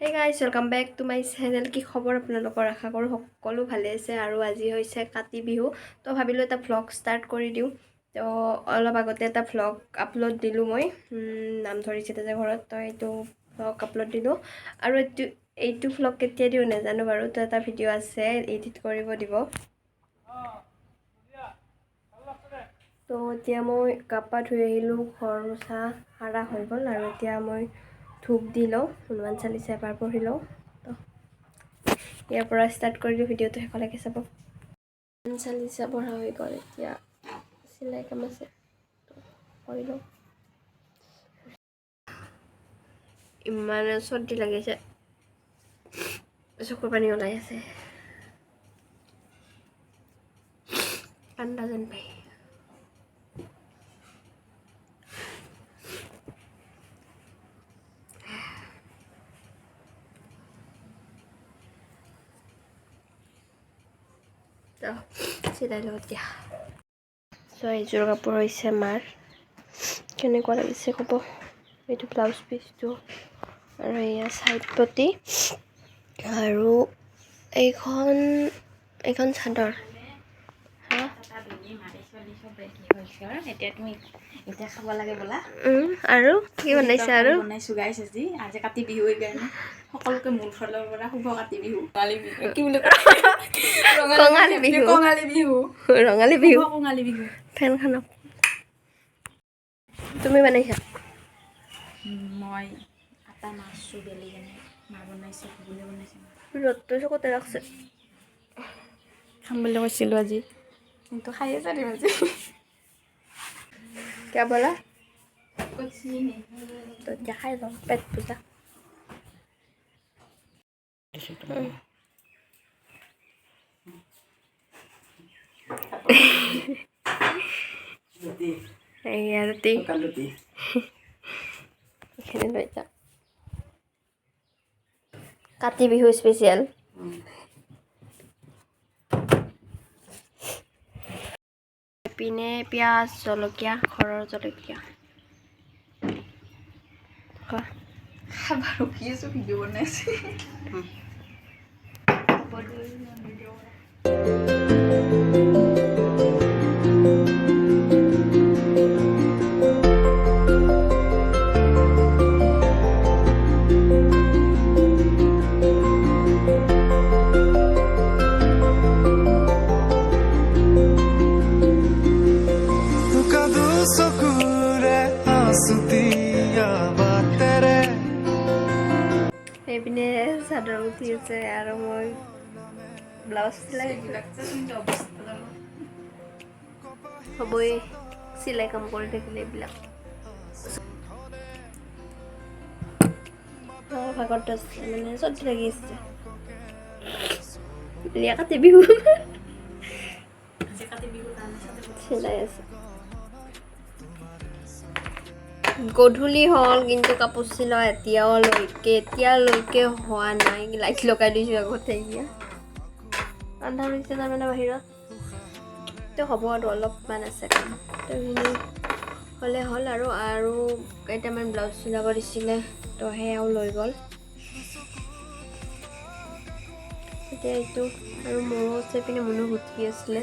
Hey guys, welcome back to my channel. কি খবৰ আপোনালোকৰ আশা কৰো সকলো ভালে আছে আৰু আজি হৈছে কাতি বিহু তো ভাবিলো এটা vlog start কৰি দিও তো অলপ আগতে এটা vlog আপলোড দিলো মই নাম ধৰিছে যে ঘৰত তো এইটো vlog আপলোড দিলো আৰু এইটো vlog কেতিয়া দিও নাজানো বাৰু তো এটা ভিডিও আছে এডিট কৰিব দিব তো এতিয়া মই কাপা ধুই আহিলো ঘৰ মোচা হাৰা হৈ গল আৰু এতিয়া মই ধূপ দি লওঁ হনুমান চালিচা এবাৰ পঢ়ি লওঁ তো ইয়াৰ পৰা ষ্টাৰ্ট কৰি দিওঁ ভিডিঅ'টো শেষলৈকে চাব হনুমান চালিচা পঢ়া হৈ গ'ল এতিয়া চিলাই কাম আছে কৰি লওঁ ইমান চৰ্দি লাগিছে চকুৰ পানী ওলাই আছে ঠাণ্ডা যেন পাই চিলাই লওঁ এতিয়া এইযোৰ কাপোৰ হৈছে মাৰ কেনেকুৱা লাগিছে ক'ব এইটো ব্লাউজ পিচটো আৰু এয়া সাইড পটি আৰু এইখন চাদৰ হা এতিয়া তুমি এতিয়া খাব লাগে বলা আৰু কি বনাইছে আৰু বনাইছো গাইছ আজি কাতি বিহু কাৰণে সকলোকে মোৰ ফালৰ পৰা শুভ কাতি বিহু কি বুলি কঙালী বিহু ফেন খানক তুমি বনাইছা মই আটা মাছটো বেলি কেনে মা বনাইছে ঘুগুনি বনাইছে ৰ'দটো চকুতে ৰাখছে খাম বুলি কৈছিলোঁ আজি কিন্তু খায়ে যাম আজি क्या बोला तो क्या खाए लो पेट पूजा रुटी এখানে লৈ যাম কাতি বিহু স্পেচিয়েল পিনে পিঁয়াজ জলকীয়া ঘৰৰ জলকীয়া খাবাৰ কি আছে ভিডিও বনাইছে এইপিনে চাদৰ উঠি আছে আৰু মই ব্লাউজ চিলাই হ'বই চিলাই কাম কৰি থাকিলে এইবিলাক ভাগত মানে চৰ্দি লাগি আছে লিয়া কাতি বিহু চিলাই আছে গধূলি হ'ল কিন্তু কাপোৰ চিলোৱা এতিয়ালৈকে হোৱা নাই লাইট লগাই দিছোঁ আগতে এতিয়া আন্ধাৰ হৈছে তাৰমানে বাহিৰত তো হ'ব আৰু অলপমান আছে কাম তো সেইখিনি হ'লে হ'ল আৰু কেইটামান ব্লাউজ চিলাব দিছিলে তো সেয়াও লৈ গ'ল এতিয়া এইটো আৰু মোৰো আছে পিনে মনো গুঠি আছিলে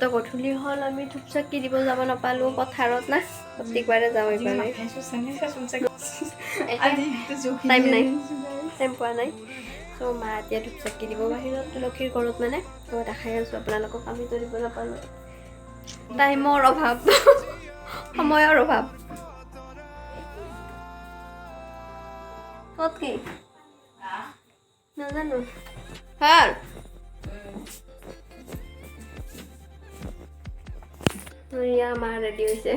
তো গধূলি হ'ল আমি ধূপ চাকি দিব যাব নাপালোঁ পথাৰত না প্ৰত্যেকবাৰে যাওঁ এইবাৰে টাইম পোৱা নাই তো মা এতিয়া ধূপ চাকি দিব বাহিৰত তুলসীৰ ঘৰত মানে তো দেখাই আছোঁ আপোনালোকক আমিতো দিব নাপালোঁ টাইমৰ অভাৱ সময়ৰ অভাৱ ক'ত কি নাজানো ভাল ইয়া মা ৰেডি হৈছে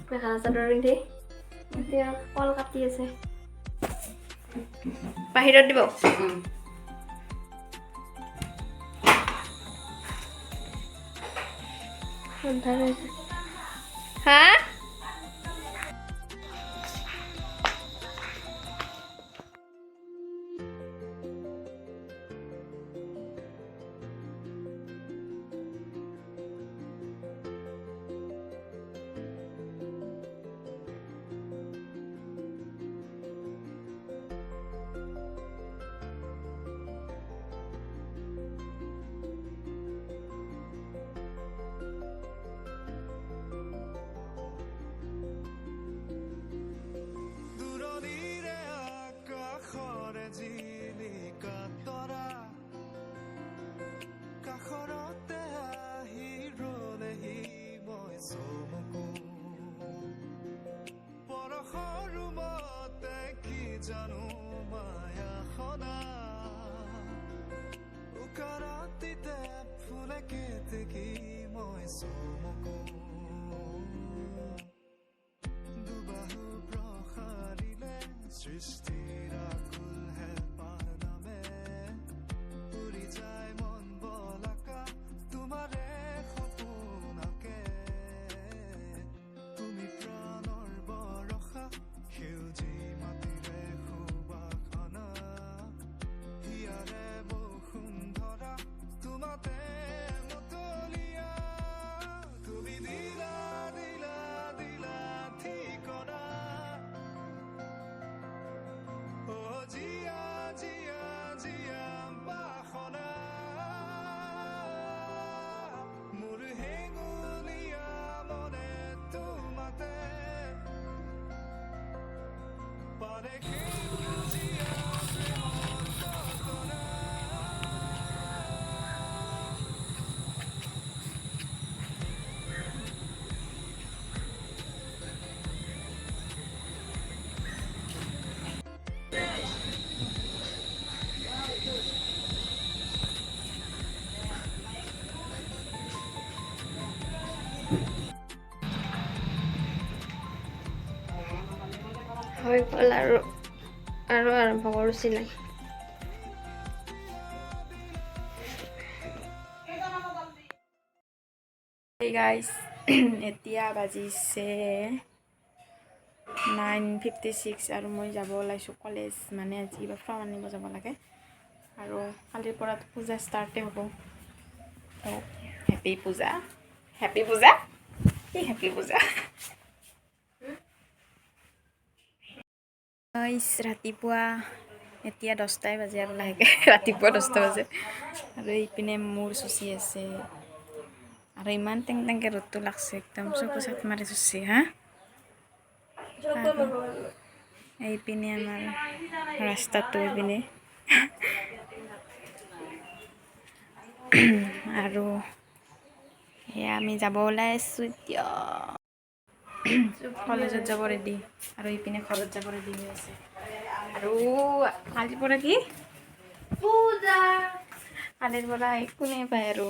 মেখেলা চাদৰ পিন্ধি এতিয়া কল কাটি আছে বাহিৰত দিব হা হৈ গ'ল আৰু আৰম্ভ কৰোঁ চিলাই। Hey guys, এতিয়া বাজিছে 9:56 আৰু মই যাব ওলাইছোঁ কলেজ, মানে আজি কিবা ফৰ্ম আনিব যাব লাগে আৰু কালিৰ পৰা পূজা ষ্টাৰ্টে হ'ব। হেপী পূজা, হেপী পূজা, কি হেপী পূজা। ৰাতিপুৱা এতিয়া 10টাই বাজে আৰু লাহেকৈ ৰাতিপুৱা 10টা বাজে আৰু এইপিনে মোৰ চুচি আছে আৰু ইমান টেং টেংকৈ ৰ'দটো লাগছে, একদম চকু চাট মাৰি চুচি। হা, এইপিনে আমাৰ ৰাস্তাটো এইপিনে আৰু সেয়া আমি যাব ওলাই আছোঁ এতিয়া। কলেজত যাব ৰেডি আৰু ইপিনে ঘৰত যাব ৰেডি হৈ আছে। আৰু কালিৰ পৰা কি পূজা, কালিৰ পৰা কোনে পায় আৰু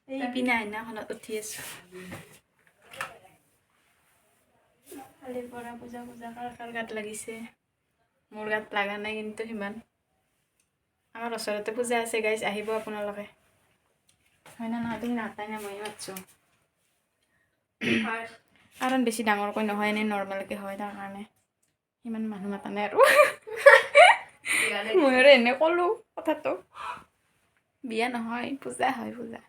এইপিনে আইনাখনত উঠি আছোঁ। কালিৰ পৰা পূজা পূজা কাৰ গাত লাগিছে, মোৰ গাত লগা নাই কিন্তু সিমান। আমাৰ ওচৰতে পূজা আছে গাইজ, আহিব আপোনালোকে। হয় না নহয় তুমি নাতাই না মই মাতছোঁ, কাৰণ বেছি ডাঙৰকৈ নহয়, এনেই নৰ্মেলকৈ হয়, তাৰ কাৰণে সিমান মানুহ মাতা নাই আৰু মই আৰু এনে ক'লোঁ কথাটো। বিয়া নহয়, পূজা হয়, পূজা।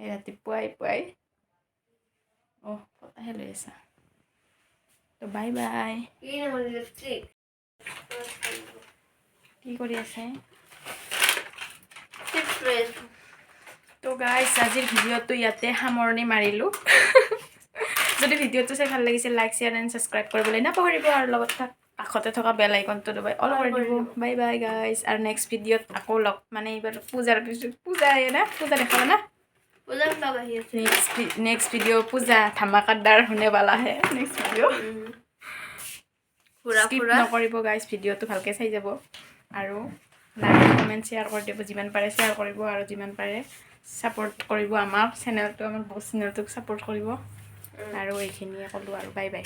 এই ৰাতিপুৱাই পুৱাই পতাহে লৈ আছা। তো বাই বাই। কি কৰি আছে? তো গাইজ আজিৰ ভিডিঅ'টো ইয়াতে সামৰণি মাৰিলোঁ। যদি ভিডিঅ'টো চাই ভাল লাগিছে, লাইক শ্বেয়াৰ এণ্ড ছাবস্ক্ৰাইব কৰিবলৈ নাপাহৰিব আৰু লগত কাষতে থকা বেল আইকনটো দবাই অল কৰি দিব। বাই বাই গাইজ, আৰু নেক্সট ভিডিঅ'ত আকৌ লগ, মানে এইবাৰ পূজাৰ পিছত পূজা আহে না, পূজা দেখাব না, নেক্সট ভিডিঅ' পূজা ধামাকাদাৰ হোনে বালা হে। নেক্সট ভিডিঅ' স্কিপ নকৰিব গাইজ, ভিডিঅ'টো ভালকৈ চাই যাব আৰু লাইক কমেণ্ট শ্বেয়াৰ কৰি দিব, যিমান পাৰে শ্বেয়াৰ কৰিব আৰু যিমান পাৰে ছাপোৰ্ট কৰিব আমাৰ চেনেলটো, আমাৰ চেনেলটোক ছাপোৰ্ট কৰিব। আৰু এইখিনিয়ে ক'লোঁ আৰু বাই বাই।